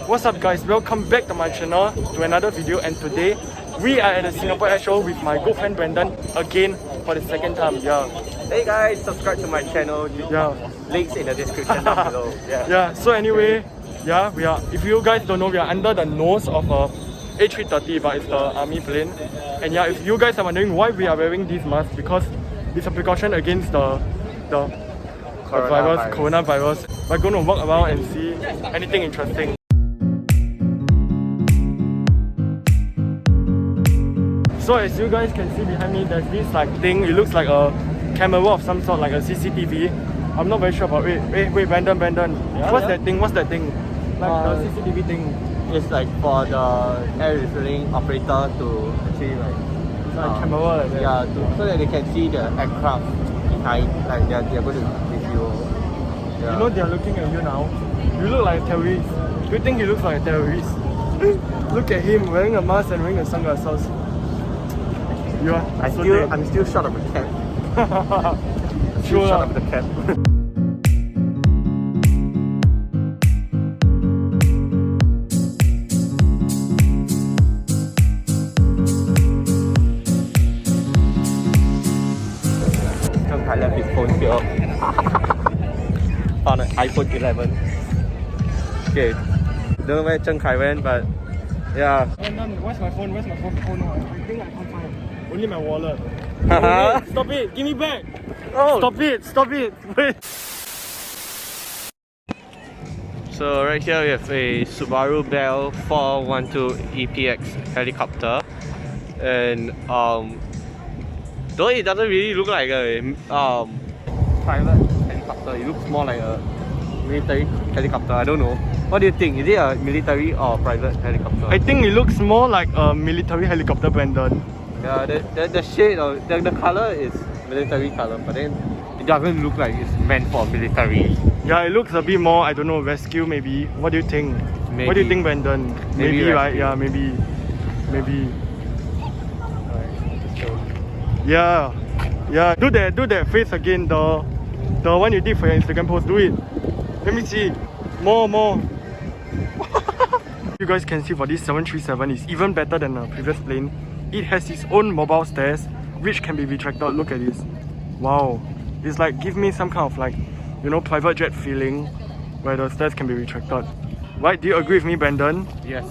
What's up guys, welcome back to my channel to another video, and today we are at the Singapore AIRSHOW with my good friend Brandon again for the second time. Yeah. Hey guys, subscribe to my channel. Yeah. Links in the description down below. Yeah. So anyway, yeah, we are. If you guys don't know, we are under the nose of a A330, but it's the army plane. And yeah, if you guys are wondering why we are wearing these masks, because it's a precaution against the coronavirus. We're going to walk around and see anything interesting. So as you guys can see behind me, there's this like thing. It looks like a camera of some sort, like a CCTV. I'm not very sure about it. Wait, Brandon. What's that thing? Like the CCTV thing. It's like for the air refueling operator to actually like Camera like that. Yeah, so that they can see the aircraft behind. Like they're going to review. Yeah. You know they're looking at you now. You look like a terrorist. Do you think he looks like a terrorist? Look at him wearing a mask and wearing the sunglasses. I'm still short of a cap. Sure. Short of the cap. I left his phone here. Found an iPhone 11. Okay. Don't know where Zheng Kai went, but yeah. Where's my phone? Oh no, I think I can't find. Only my wallet. Wait, stop it! Give me back! Oh! Stop it! Wait! So right here we have a Subaru Bell 412 EPX helicopter, and though it doesn't really look like a private helicopter, it looks more like a military helicopter. I don't know. What do you think? Is it a military or private helicopter? I think it looks more like a military helicopter, Brandon. Yeah, the shade of the color is military color, but then it doesn't look like it's meant for military. Yeah, it looks a bit more, I don't know, rescue maybe. What do you think? Maybe. What do you think, Brandon? Maybe right? Yeah, maybe. Yeah. Do that face again. The one you did for your Instagram post. Do it. Let me see. More. You guys can see for this 737 is even better than the previous plane. It has its own mobile stairs, which can be retracted. Look at this. Wow. It's like give me some kind of like, you know, private jet feeling where the stairs can be retracted. Right? Do you agree with me, Brandon? Yes.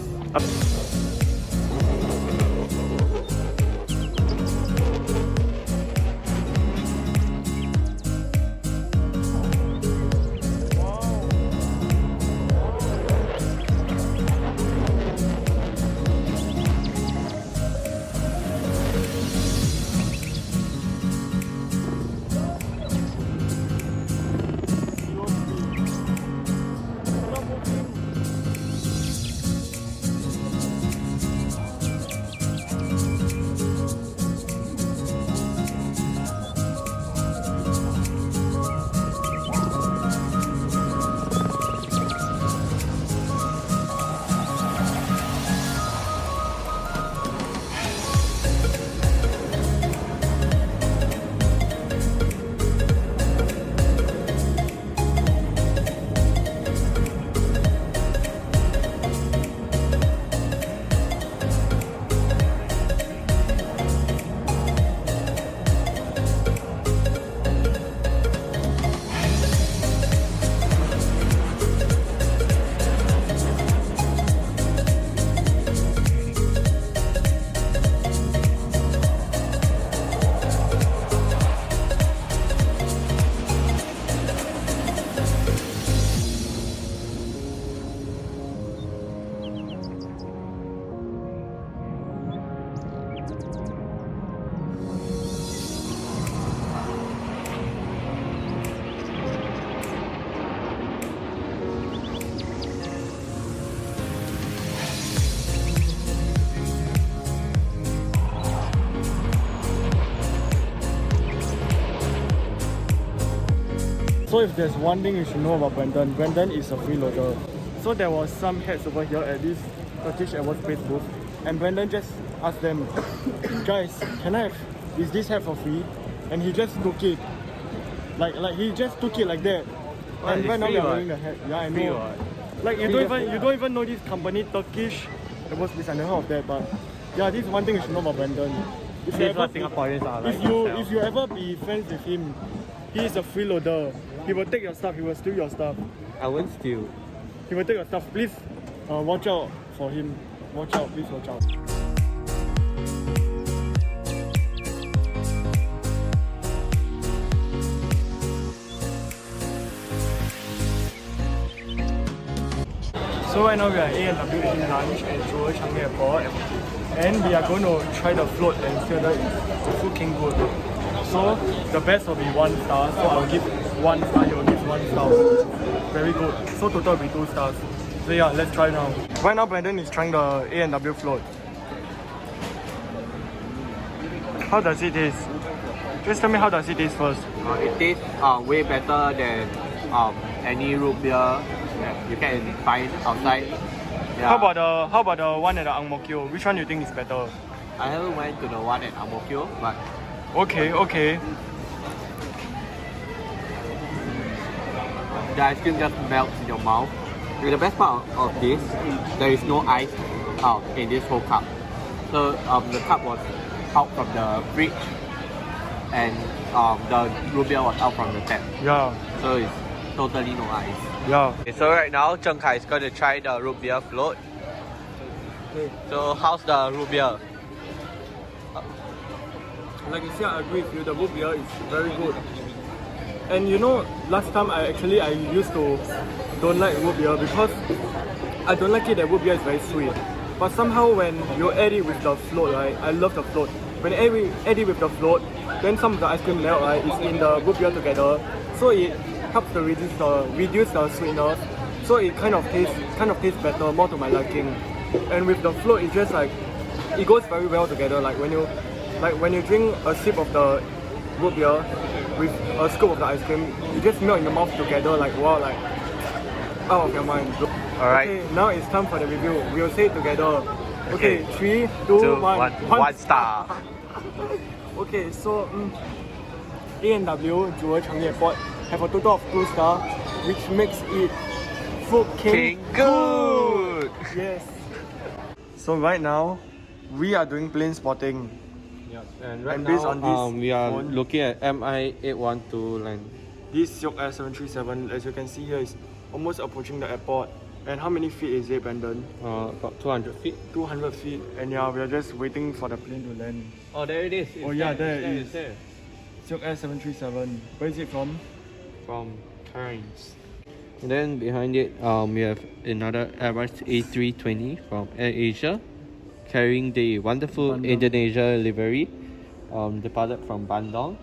So if there's one thing you should know about Brandon is a freeloader. So there was some heads over here at this Turkish Aerospace booth, and Brandon just asked them, guys, is this hat for free? And he just took it. Like he just took it like that. What, and right now free, we are wearing the hat. Yeah, I know. Like you don't even know this company, Turkish. It was this I never heard of that, but yeah, this is one thing you should know about Brandon. If This is what Singaporeans are like. if you ever be friends with him, he is a freeloader. He will take your stuff. He will steal your stuff. I won't steal. He will take your stuff. Please, watch out for him. Watch out. Please watch out. So right now we are at A&W eating lunch at Jewel Changi Airport, and we are going to try the float and see whether it's fucking good. So the best will be 1 star, so I'll give 1 star, he will give 1 star. Very good. So total will be 2 stars. So yeah, let's try now. Right now Brandon is trying the A&W float. How does it taste? Just tell me how does it taste first. It tastes way better than any root beer that you can find outside. Yeah. How about the one at the Ang Mo Kio? Which one do you think is better? I haven't went to the one at Ang Mo Kio, but Okay. the ice cream just melts in your mouth. And the best part of this, there is no ice in this whole cup. So the cup was out from the fridge, and the root beer was out from the tap. Yeah. So it's totally no ice. Yeah. Okay, so right now, Zheng Kai is going to try the root beer float. Okay. So how's the root beer? Like you see, I agree with you. The root beer is very good. And you know, last time I used to don't like root beer because I don't like it that root beer is very sweet. But somehow when you add it with the float, right? I love the float. When you add it with the float, then some of the ice cream melt, right? It's in the root beer together, so it helps to reduce the sweetness. So it kind of tastes better, more to my liking. And with the float, it's just like it goes very well together. Like when you drink a sip of the root beer with a scoop of the ice cream, it just melt in your mouth together. Like wow, like out of your mind. Alright. Okay, now it's time for the review. We'll say it together. Okay, 3, 2, 1. 1 star. Okay, so A&W Jewel Changi Airport have a total of 2 stars, which makes it fucking good. Yes. So right now, we are doing plane spotting. Yeah, and right And based now, on this we are phone- looking at MI812 line. This Silk Air 737, as you can see here, is almost approaching the airport. And how many feet is it, Brandon? About 200 feet. 200 feet. And yeah, we are just waiting for the plane to land. Oh, there it is. Oh yeah, there it is. There. Silk Air 737. Where is it from? From Cairns. And then behind it, we have another Airbus A320 from AirAsia, carrying the wonderful Bandung. Indonesia livery, departed from Bandung.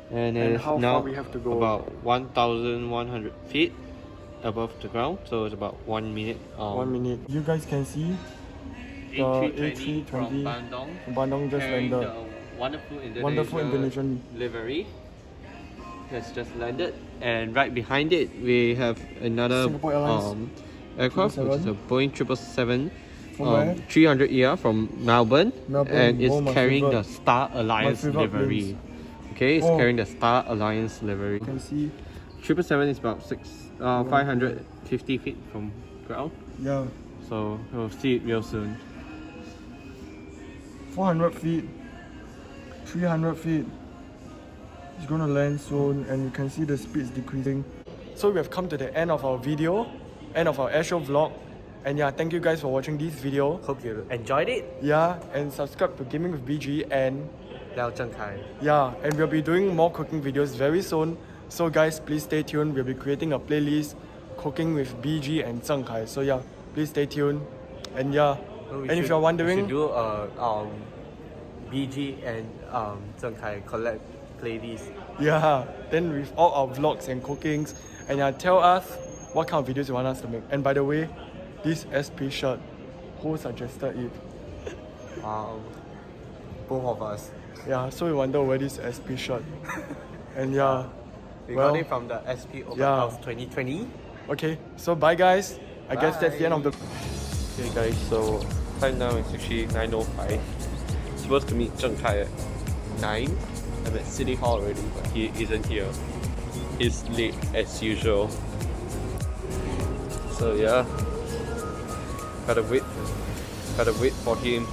And it's how now far we have to go? about 1,100 feet above the ground, so it's about 1 minute. 1 minute. You guys can see the A320 from A320 Bandung, Bandung just carrying landed. the wonderful Wonderful Indonesian livery has just landed, and right behind it we have another Singapore Airlines aircraft, which is a 777. Boeing 777 From where? 300ER from Melbourne, Melbourne. and it's Oh, my carrying favourite. the Star Alliance favourite livery. planes. Okay, it's Oh. carrying the Star Alliance livery. You can see, 777 is about 550 feet from ground, yeah, so we'll see it real soon. 400 feet, 300 feet. It's gonna land soon, and you can see the speed is decreasing. So we have come to the end of our video, end of our airshow vlog. And yeah, thank you guys for watching this video. Hope you enjoyed it. Yeah, and subscribe to Gaming with BG, and Liao Zheng Kai. yeah, and we'll be doing more cooking videos very soon. So guys, please stay tuned. We'll be creating a playlist, Cooking with BG and Zheng Kai. So yeah, please stay tuned. And yeah, and if you're We wondering, should do a BG and Zheng Kai collab playlist. yeah, then with all our vlogs and cookings, and yeah, tell us what kind of videos you want us to make. And by the way, this SP shirt, who suggested it? Both of us. Yeah, so we wonder where this SP shirt. And yeah, We well, got it from the SP Open yeah. House 2020. okay, so bye guys. I guess that's the end of the. Okay guys, so time now is actually 9:05. Supposed to meet Zheng Kai at 9. I'm at City Hall already, but he isn't here. He's late as usual. So yeah, Gotta wait for him